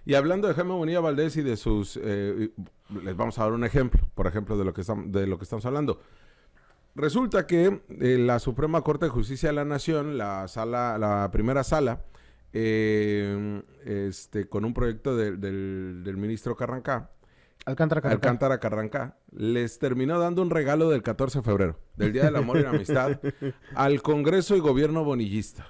Y hablando de Jaime Bonilla Valdés y de sus... les vamos a dar un ejemplo, por ejemplo, de lo que estamos hablando. Resulta que la Suprema Corte de Justicia de la Nación, la primera sala, con un proyecto del ministro Alcántara Carrancá, les terminó dando un regalo del 14 de febrero, del Día del Amor y la Amistad, al Congreso y Gobierno bonillista.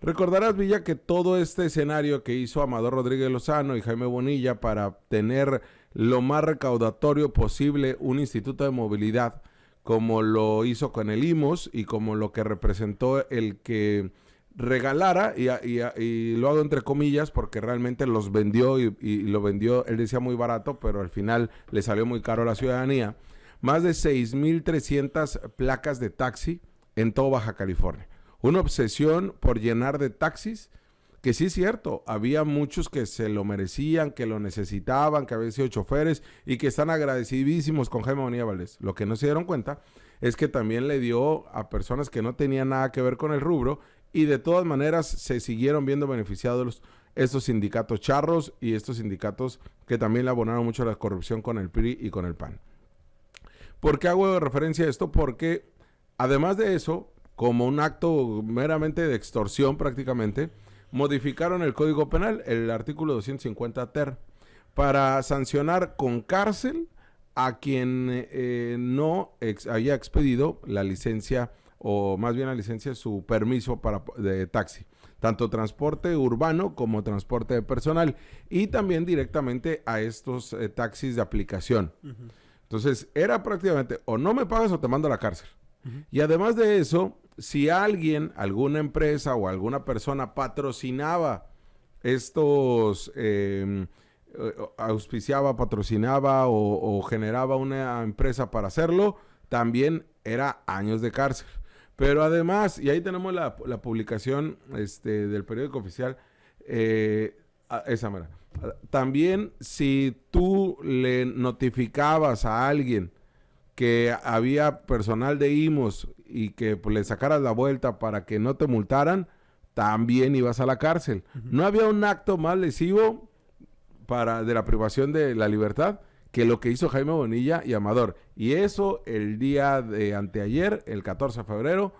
Recordarás, Villa, que todo este escenario que hizo Amador Rodríguez Lozano y Jaime Bonilla para tener lo más recaudatorio posible un instituto de movilidad, como lo hizo con el IMSS y como lo que representó el que regalara, y lo hago entre comillas porque realmente los vendió y lo vendió, él decía muy barato, pero al final le salió muy caro a la ciudadanía, más de 6,300 placas de taxi en todo Baja California. Una obsesión por llenar de taxis, que sí es cierto, había muchos que se lo merecían, que lo necesitaban, que habían sido choferes y que están agradecidísimos con Jaime Bonilla Valdés. Lo que no se dieron cuenta es que también le dio a personas que no tenían nada que ver con el rubro y de todas maneras se siguieron viendo beneficiados estos sindicatos charros y estos sindicatos que también le abonaron mucho a la corrupción con el PRI y con el PAN. ¿Por qué hago referencia a esto? Porque además de eso, como un acto meramente de extorsión prácticamente, modificaron el Código Penal, el artículo 250 ter, para sancionar con cárcel a quien no haya expedido la licencia, o más bien la licencia, su permiso de taxi, tanto transporte urbano como transporte de personal, y también directamente a estos taxis de aplicación. Entonces, era prácticamente, o no me pagas o te mando a la cárcel. Y además de eso, si alguien, alguna empresa o alguna persona patrocinaba estos, auspiciaba, patrocinaba o generaba una empresa para hacerlo, también era años de cárcel. Pero además, y ahí tenemos la publicación del periódico oficial, esa mera. También si tú le notificabas a alguien que había personal de IMSS y que pues, le sacaras la vuelta para que no te multaran, también ibas a la cárcel. No había un acto más lesivo de la privación de la libertad que lo que hizo Jaime Bonilla y Amador. Y eso el día de anteayer, el 14 de febrero,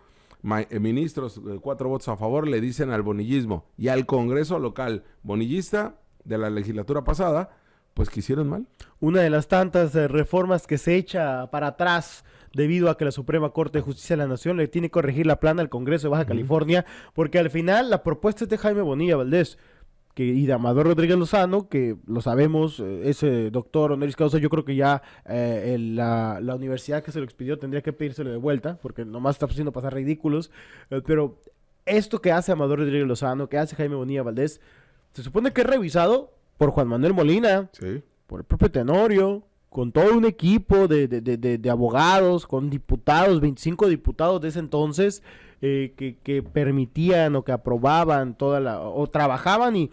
ministros de 4 votos a favor le dicen al bonillismo y al Congreso local bonillista de la legislatura pasada, pues que hicieron mal. Una de las tantas reformas que se echa para atrás debido a que la Suprema Corte de Justicia de la Nación le tiene que corregir la plana al Congreso de Baja California, porque al final la propuesta es de Jaime Bonilla Valdés y de Amador Rodríguez Lozano, que lo sabemos, ese doctor honoris causa. Yo creo que ya la universidad que se lo expidió tendría que pedírselo de vuelta, porque nomás está haciendo pasar ridículos, pero esto que hace Amador Rodríguez Lozano, que hace Jaime Bonilla Valdés, se supone que es revisado por Juan Manuel Molina, sí, por el propio Tenorio, con todo un equipo de abogados, con diputados, 25 diputados de ese entonces, que permitían o que aprobaban o trabajaban y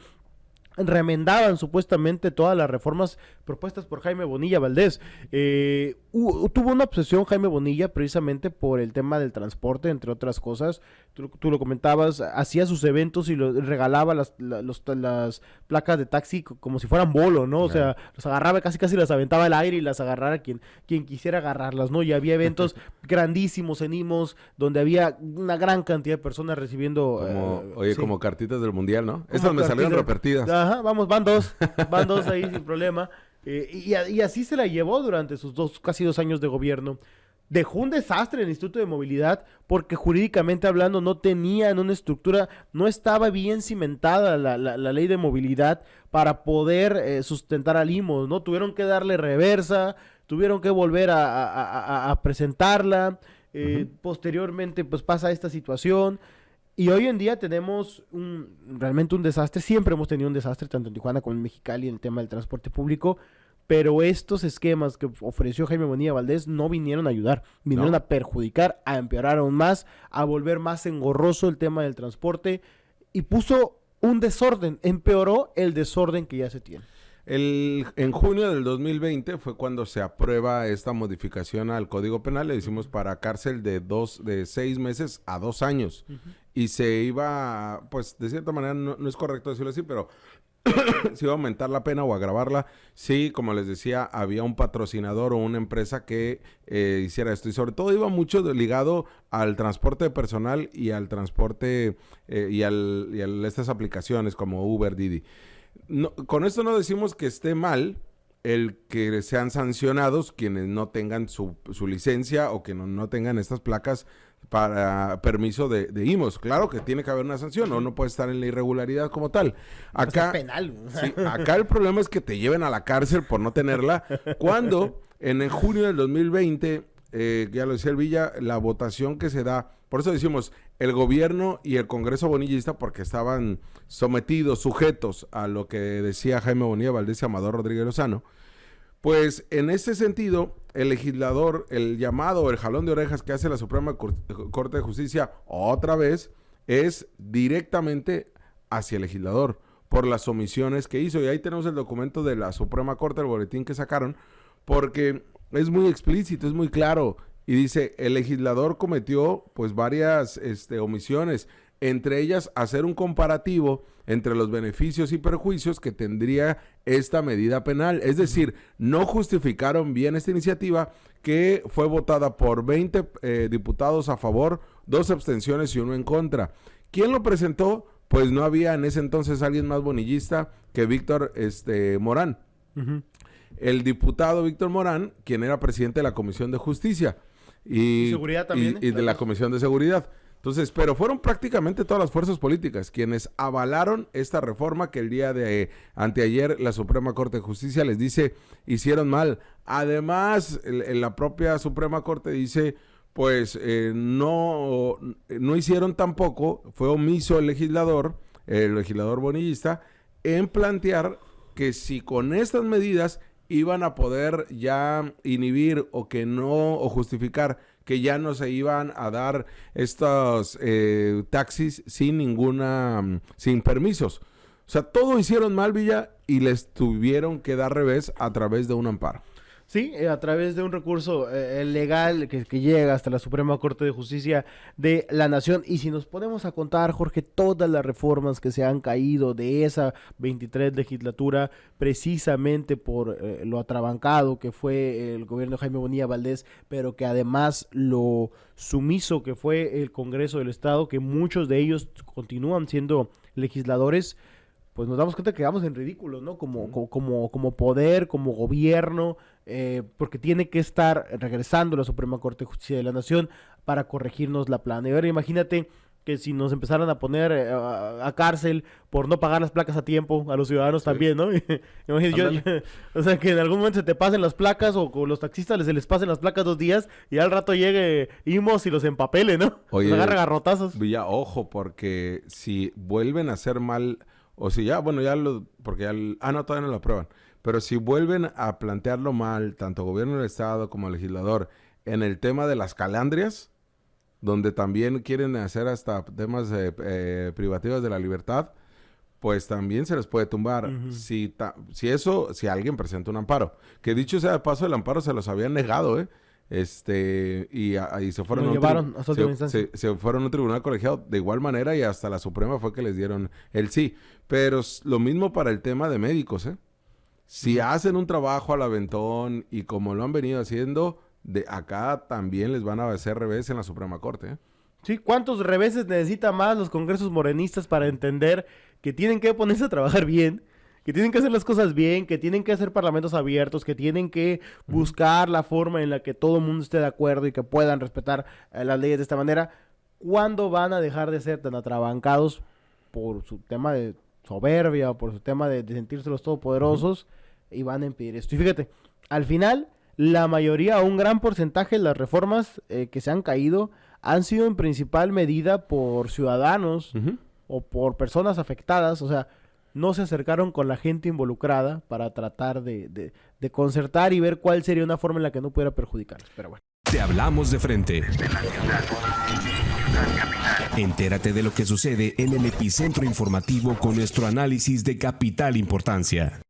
remendaban supuestamente todas las reformas propuestas por Jaime Bonilla Valdés. Tuvo una obsesión Jaime Bonilla precisamente por el tema del transporte, entre otras cosas. Tú lo comentabas, hacía sus eventos y regalaba las placas de taxi como si fueran bolo, ¿no? O sea, los agarraba, casi las aventaba al aire y las agarrara quien quisiera agarrarlas, ¿no? Y había eventos grandísimos en IMSS donde había una gran cantidad de personas recibiendo... sí, como cartitas del mundial, ¿no? Estas me salieron repetidas. Ajá, vamos, van dos ahí sin problema. Y así se la llevó durante sus casi 2 años de gobierno. Dejó un desastre en el Instituto de Movilidad porque jurídicamente hablando no tenían una estructura, no estaba bien cimentada la ley de movilidad para poder sustentar al IMSS, ¿no? Tuvieron que darle reversa, tuvieron que volver a presentarla. Posteriormente pues pasa esta situación. Y hoy en día tenemos realmente un desastre. Siempre hemos tenido un desastre, tanto en Tijuana como en Mexicali, en el tema del transporte público. Pero estos esquemas que ofreció Jaime Bonilla Valdés no vinieron a ayudar. Vinieron a perjudicar, a empeorar aún más, a volver más engorroso el tema del transporte. Y puso un desorden, empeoró el desorden que ya se tiene. En junio del 2020 fue cuando se aprueba esta modificación al Código Penal, le decimos para cárcel de 6 meses a 2 años. Y se iba, pues de cierta manera no es correcto decirlo así, pero si iba a aumentar la pena o agravarla, sí, como les decía, había un patrocinador o una empresa que hiciera esto. Y sobre todo iba mucho ligado al transporte de personal y al transporte y a estas aplicaciones como Uber, Didi. No, con esto no decimos que esté mal el que sean sancionados quienes no tengan su licencia o que no tengan estas placas para permiso de IMOS. Claro que tiene que haber una sanción, no puede estar en la irregularidad como tal. Acá, es penal. Sí, acá el problema es que te lleven a la cárcel por no tenerla, cuando en junio del 2020, ya lo decía el Villa, la votación que se da, por eso decimos, el gobierno y el Congreso bonillista, porque estaban sujetos a lo que decía Jaime Bonilla Valdés y Amador Rodríguez Lozano, pues en ese sentido, el legislador, el llamado, el jalón de orejas que hace la Suprema Corte de Justicia otra vez, es directamente hacia el legislador, por las omisiones que hizo. Y ahí tenemos el documento de la Suprema Corte, el boletín que sacaron, porque es muy explícito, es muy claro. Y dice, el legislador cometió pues varias omisiones, entre ellas hacer un comparativo entre los beneficios y perjuicios que tendría esta medida penal. Es decir, no justificaron bien esta iniciativa, que fue votada por 20 diputados a favor, 2 abstenciones y 1 en contra. ¿Quién lo presentó? Pues no había en ese entonces alguien más bonillista que Víctor Morán. Uh-huh. El diputado Víctor Morán, quien era presidente de la Comisión de Justicia. Y seguridad también. Y de la Comisión de Seguridad. Entonces, pero fueron prácticamente todas las fuerzas políticas quienes avalaron esta reforma que el día de anteayer la Suprema Corte de Justicia les dice hicieron mal. Además, la propia Suprema Corte dice, pues no hicieron tampoco, fue omiso el legislador bonillista, en plantear que si con estas medidas iban a poder ya inhibir o justificar que ya no se iban a dar estos taxis sin permisos. O sea, todo hicieron mal, Villa, y les tuvieron que dar revés a través de un amparo. Sí, a través de un recurso legal que llega hasta la Suprema Corte de Justicia de la Nación. Y si nos ponemos a contar, Jorge, todas las reformas que se han caído de esa 23 legislatura, precisamente por lo atrabancado que fue el gobierno de Jaime Bonilla Valdés, pero que además lo sumiso que fue el Congreso del Estado, que muchos de ellos continúan siendo legisladores, pues nos damos cuenta que quedamos en ridículo, ¿no? Como poder, como gobierno, porque tiene que estar regresando la Suprema Corte de Justicia de la Nación para corregirnos la plana. Y ahora imagínate que si nos empezaran a poner a cárcel por no pagar las placas a tiempo, a los ciudadanos también, ¿no? O sea, que en algún momento se te pasen las placas, o con los taxistas se les pasen las placas 2 días y al rato llegue IMOS y los empapele, ¿no? Oye, los agarra garrotazos. Villa, ojo, porque si vuelven a hacer mal, o si ya, bueno, porque no, todavía no lo aprueban, pero si vuelven a plantearlo mal, tanto gobierno del Estado como legislador, en el tema de las calandrias, donde también quieren hacer hasta temas privativos de la libertad, pues también se les puede tumbar. Uh-huh. Si alguien presenta un amparo, que dicho sea de paso, el amparo se los habían negado, y se fueron se fueron a un tribunal colegiado de igual manera, y hasta la Suprema fue que les dieron el sí. Pero lo mismo para el tema de médicos, si hacen un trabajo al aventón y como lo han venido haciendo, de acá también les van a hacer revés en la Suprema Corte. Sí, ¿cuántos reveses necesita más los congresos morenistas para entender que tienen que ponerse a trabajar bien, que tienen que hacer las cosas bien, que tienen que hacer parlamentos abiertos, que tienen que buscar la forma en la que todo el mundo esté de acuerdo y que puedan respetar las leyes de esta manera? ¿Cuándo van a dejar de ser tan atrabancados por su tema de soberbia o por su tema de sentirse los todopoderosos y van a impedir esto? Y fíjate, al final, la mayoría, un gran porcentaje de las reformas que se han caído han sido en principal medida por ciudadanos o por personas afectadas. O sea, no se acercaron con la gente involucrada para tratar de concertar y ver cuál sería una forma en la que no pudiera perjudicarlos. Pero bueno. Te hablamos de frente. Entérate de lo que sucede en el epicentro informativo con nuestro análisis de capital importancia.